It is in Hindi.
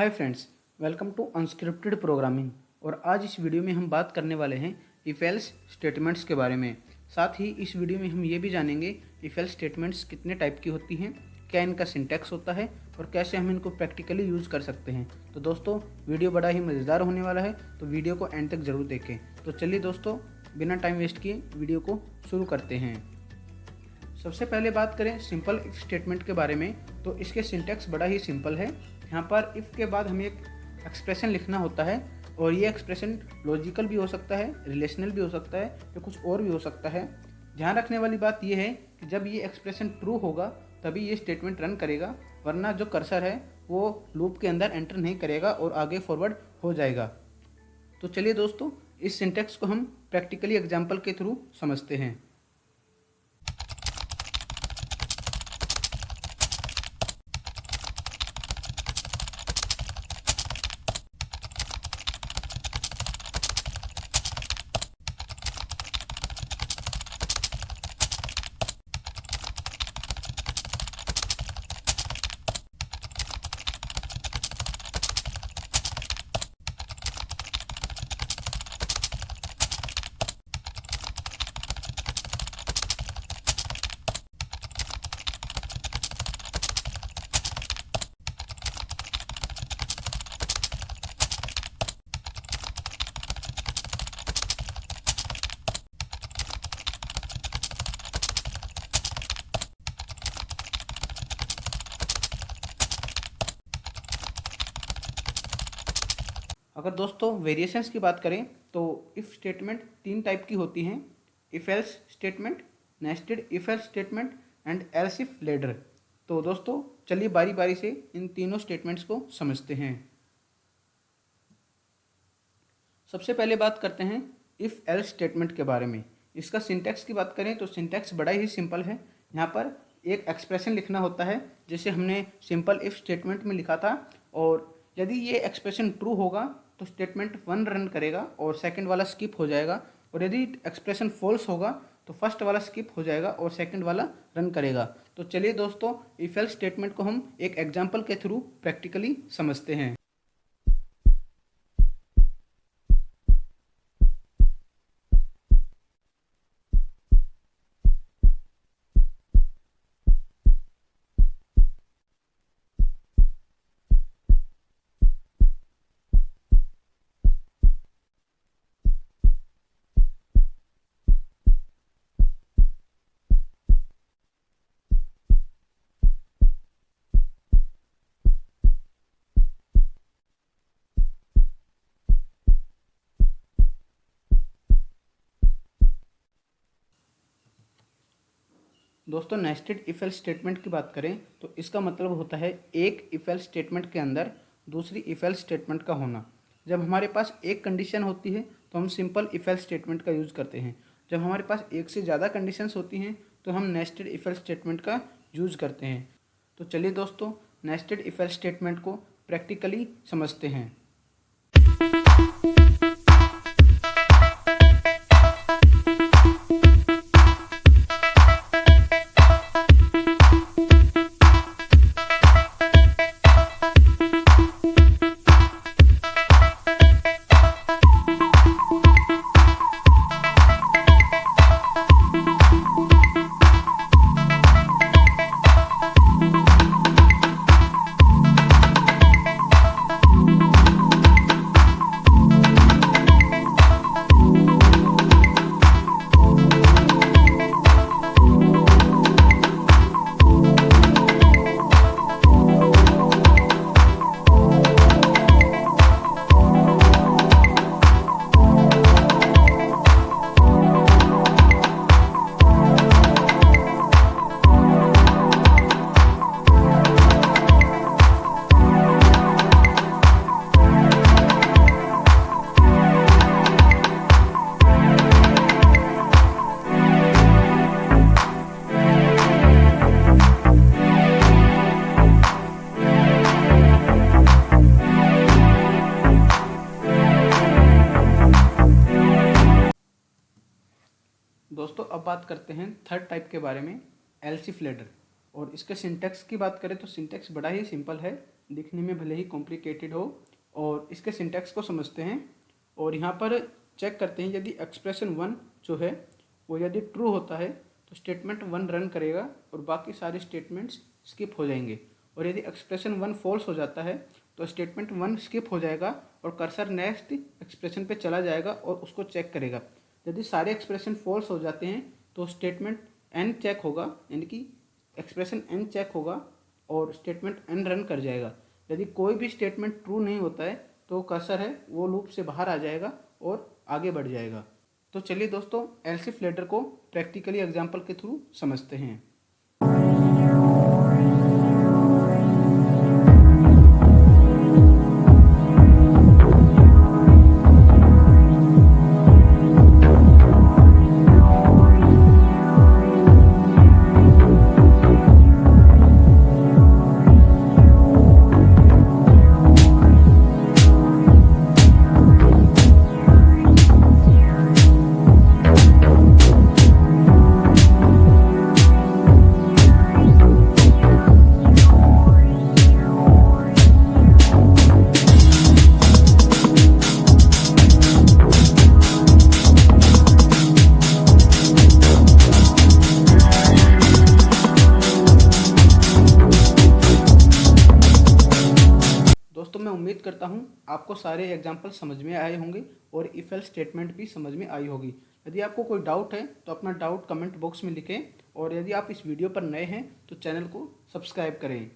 Hi friends, welcome to Unscripted Programming. और आज इस वीडियो में हम बात करने वाले हैं इफ एल्स स्टेटमेंट्स के बारे में। साथ ही इस वीडियो में हम ये भी जानेंगे इफ एल्स स्टेटमेंट्स कितने टाइप की होती हैं, क्या इनका सिंटैक्स होता है और कैसे हम इनको प्रैक्टिकली यूज़ कर सकते हैं। तो दोस्तों, वीडियो बड़ा ही मज़ेदार होने वाला है, तो वीडियो को एंड तक ज़रूर देखें। तो चलिए दोस्तों, बिना टाइम वेस्ट किए वीडियो को शुरू करते हैं। सबसे पहले बात करें सिंपल इफ स्टेटमेंट के बारे में, तो इसके सिंटैक्स बड़ा ही सिंपल है। यहाँ पर इफ़ के बाद हमें एक एक्सप्रेशन लिखना होता है और ये एक्सप्रेशन लॉजिकल भी हो सकता है, रिलेशनल भी हो सकता है या कुछ और भी हो सकता है। ध्यान रखने वाली बात यह है कि जब ये एक्सप्रेशन ट्रू होगा तभी ये स्टेटमेंट रन करेगा, वरना जो कर्सर है वो लूप के अंदर एंटर नहीं करेगा और आगे फॉरवर्ड हो जाएगा। तो चलिए दोस्तों, इस सिंटैक्स को हम प्रैक्टिकली एग्जाम्पल के थ्रू समझते हैं। अगर दोस्तों वेरिएशंस की बात करें तो इफ़ स्टेटमेंट तीन टाइप की होती हैं: if else statement, nested if else statement and else if ladder. तो दोस्तों चलिए बारी बारी से इन तीनों स्टेटमेंट्स को समझते हैं। सबसे पहले बात करते हैं इफ़ एल्स स्टेटमेंट के बारे में। इसका सिंटैक्स की बात करें तो सिंटैक्स बड़ा ही सिंपल है। यहाँ पर एक एक्सप्रेशन लिखना होता है जैसे हमने सिंपल इफ़ स्टेटमेंट में लिखा था, और यदि ये एक्सप्रेशन ट्रू होगा तो स्टेटमेंट 1 रन करेगा और सेकंड वाला स्किप हो जाएगा, और यदि एक्सप्रेशन फॉल्स होगा तो फर्स्ट वाला स्किप हो जाएगा और सेकंड वाला रन करेगा। तो चलिए दोस्तों, इफ एल्स स्टेटमेंट को हम एक एग्जाम्पल के थ्रू प्रैक्टिकली समझते हैं। दोस्तों, नेस्टेड इफ एल्स स्टेटमेंट की बात करें तो इसका मतलब होता है एक इफ एल्स स्टेटमेंट के अंदर दूसरी इफ एल्स स्टेटमेंट का होना। जब हमारे पास एक कंडीशन होती है तो हम सिंपल इफ एल्स स्टेटमेंट का यूज़ करते हैं। जब हमारे पास एक से ज़्यादा कंडीशंस होती हैं तो हम नेस्टेड इफ एल्स स्टेटमेंट का यूज़ करते हैं। तो चलिए दोस्तों, नेस्टेड इफ एल्स स्टेटमेंट को प्रैक्टिकली समझते हैं। दोस्तों, अब बात करते हैं थर्ड टाइप के बारे में, एल्स इफ लेडर। और इसके सिंटैक्स की बात करें तो सिंटैक्स बड़ा ही सिंपल है। दिखने में भले ही कॉम्प्लिकेटेड हो। और इसके सिंटैक्स को समझते हैं और यहाँ पर चेक करते हैं यदि एक्सप्रेशन 1 जो है वो यदि ट्रू होता है तो स्टेटमेंट 1 रन करेगा और बाकी सारे स्टेटमेंट्स स्किप हो जाएंगे। और यदि एक्सप्रेशन 1 फॉल्स हो जाता है तो स्टेटमेंट 1 स्किप हो जाएगा और कर्सर नेक्स्ट एक्सप्रेशन पे चला जाएगा और उसको चेक करेगा। यदि सारे एक्सप्रेशन फॉल्स हो जाते हैं तो स्टेटमेंट n चेक होगा, यानी कि एक्सप्रेशन n चेक होगा और स्टेटमेंट n रन कर जाएगा। यदि कोई भी स्टेटमेंट ट्रू नहीं होता है तो कर्सर है वो लूप से बाहर आ जाएगा और आगे बढ़ जाएगा। तो चलिए दोस्तों एल्स इफ लेटर को प्रैक्टिकली एग्जाम्पल के थ्रू समझते हैं। दोस्तों मैं उम्मीद करता हूँ आपको सारे एग्जाम्पल समझ में आए होंगे और इफ एल्स स्टेटमेंट भी समझ में आई होगी। यदि आपको कोई डाउट है तो अपना डाउट कमेंट बॉक्स में लिखें और यदि आप इस वीडियो पर नए हैं तो चैनल को सब्सक्राइब करें।